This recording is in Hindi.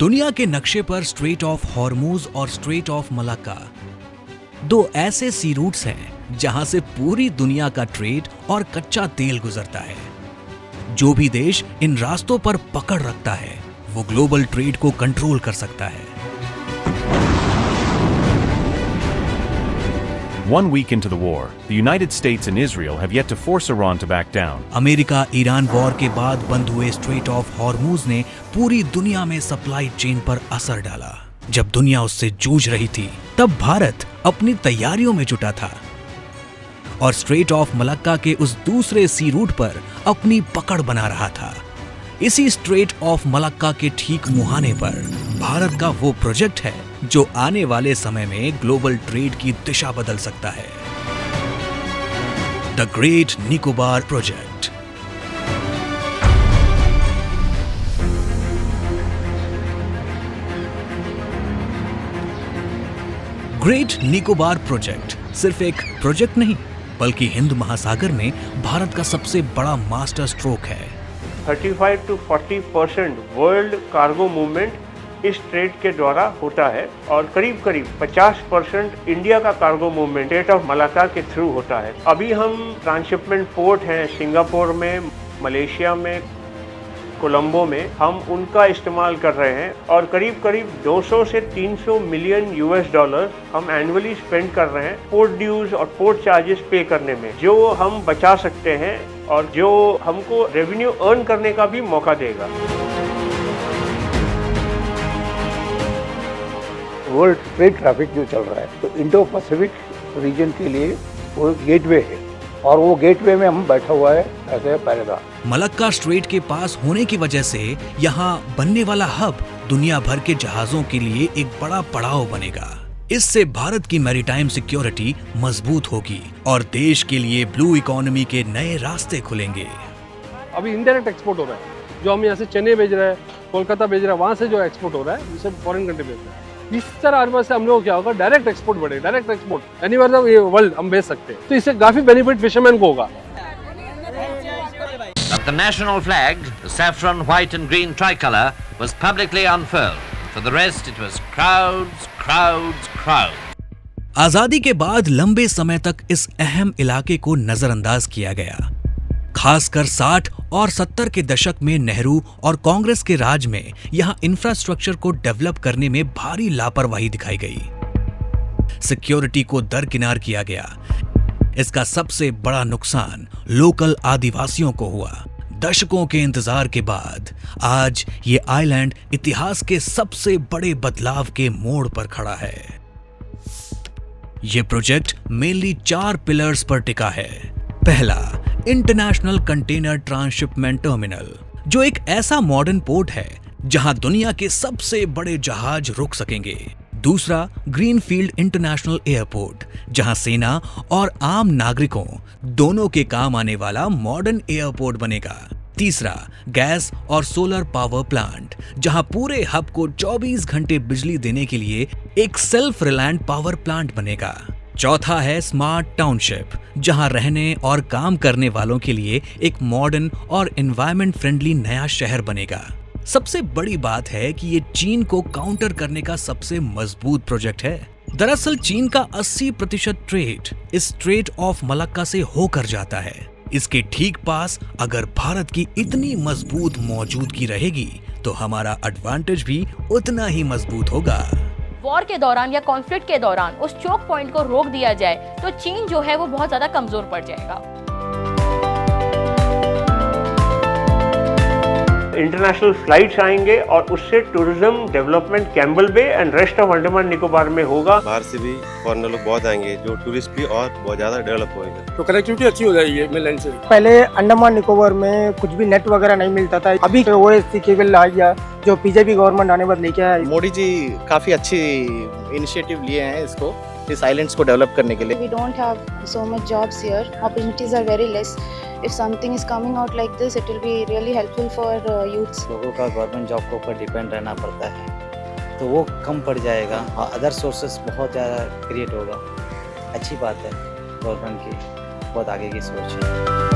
दुनिया के नक्शे पर स्ट्रेट ऑफ हॉर्मूज और स्ट्रेट ऑफ मलाक्का दो ऐसे सी रूट्स हैं जहां से पूरी दुनिया का ट्रेड और कच्चा तेल गुजरता है। जो भी देश इन रास्तों पर पकड़ रखता है वो ग्लोबल ट्रेड को कंट्रोल कर सकता है। One week into the war, the United States and Israel have yet to force Iran to back down. America Iran war के बाद बंद हुए स्ट्रेट ऑफ हॉर्मूज ने पूरी दुनिया में सप्लाई चेन पर असर डाला। जब दुनिया उससे जूझ रही थी तब भारत अपनी तैयारियों में जुटा था और स्ट्रेट ऑफ मलाक्का के उस दूसरे सी रूट पर अपनी पकड़ बना रहा था। इसी स्ट्रेट ऑफ मलाक्का के ठीक मुहाने पर भारत का वो प्रोजेक्ट है जो आने वाले समय में ग्लोबल ट्रेड की दिशा बदल सकता है, the great Nicobar project. Great Nicobar project सिर्फ एक प्रोजेक्ट नहीं बल्कि हिंद महासागर में भारत का सबसे बड़ा मास्टर स्ट्रोक है। 35 to 40% वर्ल्ड कार्गो मूवमेंट इस ट्रेड के द्वारा होता है और करीब 50% इंडिया का cargo movement straight of Malacca के थ्रू होता है। अभी हम ट्रांसशिपमेंट पोर्ट हैं सिंगापुर में, मलेशिया में, कोलंबो में, हम उनका इस्तेमाल कर रहे हैं और करीब 200 से 300 मिलियन $US हम एनुअली स्पेंड कर रहे हैं पोर्ट ड्यूज और पोर्ट चार्जेस पे करने में, जो हम बचा सकते हैं और जो हमको रेवेन्यू अर्न करने का भी मौका देगा। वर्ल्ड ट्रेड ट्रैफिक जो चल रहा है तो इंडो पैसिफिक रीजन के लिए वो गेटवे है और वो गेटवे में हम बैठा हुआ है ऐसे पहरेदार। मलक्का स्ट्रेट के पास होने की वजह से यहाँ बनने वाला हब दुनिया भर के जहाजों के लिए एक बड़ा पड़ाव बनेगा। इससे भारत की मैरीटाइम सिक्योरिटी मजबूत होगी और देश के लिए ब्लू इकोनॉमी के नए रास्ते खुलेंगे। अभी इनडायरेक्ट एक्सपोर्ट हो रहा है, जो हम यहाँ से चेन्नई भेज रहे हैं, कोलकाता भेज रहे हैं, वहाँ से जो एक्सपोर्ट हो रहा है उसे फॉरेन कंट्री भेज रहे हैं। इस तरह से हम लोग क्या होगा, डायरेक्ट एक्सपोर्ट बढ़ेगा, डायरेक्ट एक्सपोर्ट एनीवेयर वर्ल्ड हम भेज सकते हैं, तो इससे काफी बेनिफिट फिशरमैन को होगा। The national flag, the saffron, white and green tricolour, was publicly unfurled. For the rest, it was crowds, crowds, crowds. आजादी के बाद लंबे समय तक इस अहम इलाके को नजरअंदाज किया गया। खासकर 60 और 70 के दशक में नेहरू और कांग्रेस के राज में यहां इंफ्रास्ट्रक्चर को डेवलप करने में भारी लापरवाही दिखाई गई। सिक्योरिटी को दरकिनार किया गया। इसका सबसे बड़ा नुकसान लोकल आदिवासियों को हुआ। दशकों के इंतजार के बाद आज ये आइलैंड इतिहास के सबसे बड़े बदलाव के मोड़ पर खड़ा है। ये प्रोजेक्ट मेनली 4 पिलर्स पर टिका है। पहला, इंटरनेशनल कंटेनर ट्रांसशिपमेंट टर्मिनल, जो एक ऐसा मॉडर्न पोर्ट है जहां दुनिया के सबसे बड़े जहाज रुक सकेंगे। दूसरा, ग्रीनफील्ड इंटरनेशनल एयरपोर्ट, जहां सेना और आम नागरिकों दोनों के काम आने वाला मॉडर्न एयरपोर्ट बनेगा। तीसरा, गैस और सोलर पावर प्लांट, जहां पूरे हब को 24 घंटे बिजली देने के लिए एक सेल्फ रिलायंट पावर प्लांट बनेगा। चौथा है स्मार्ट टाउनशिप, जहां रहने और काम करने वालों के लिए एक मॉडर्न और एनवायरमेंट फ्रेंडली नया शहर बनेगा। सबसे बड़ी बात है कि ये चीन को काउंटर करने का सबसे मजबूत प्रोजेक्ट है। दरअसल चीन का 80% ट्रेड इस स्ट्रेट ऑफ मलाक्का से होकर जाता है। इसके ठीक पास अगर भारत की इतनी मजबूत मौजूदगी रहेगी तो हमारा एडवांटेज भी उतना ही मजबूत होगा। वॉर के दौरान या कॉन्फ्लिक्ट के दौरान उस चोक पॉइंट को रोक दिया जाए तो चीन जो है वो बहुत ज्यादा कमजोर पड़ जाएगा। इंटरनेशनल फ्लाइट्स आएंगे और उससे tourism development Campbell Bay and rest of Andaman Nicobar में होगा। बाहर से भी फॉरेनर लोग बहुत आएंगे, जो टूरिस्ट भी और बहुत ज्यादा डेवलप होएगा, तो कनेक्टिविटी अच्छी हो जाएगी मेनलैंड से। पहले अंडमान निकोबार में कुछ भी नेट वगैरह नहीं मिलता था, अभी ओएससी केबल आ गया जो बीजेपी गवर्नमेंट आने बाद लेके आया। मोदी जी काफी अच्छी इनिशिएटिव लिए हैं इसको, इस आइलैंड्स को डेवलप करने के लिए। We don't have so much jobs here. Opportunities are very less. If something is coming out like this, it will be really helpful for youths. लोगों का गवर्नमेंट जॉब के ऊपर डिपेंड रहना पड़ता है तो वो कम पड़ जाएगा, अदर सोर्सेस बहुत ज़्यादा क्रिएट होगा। अच्छी बात है, गवर्नमेंट की बहुत आगे की सोच है।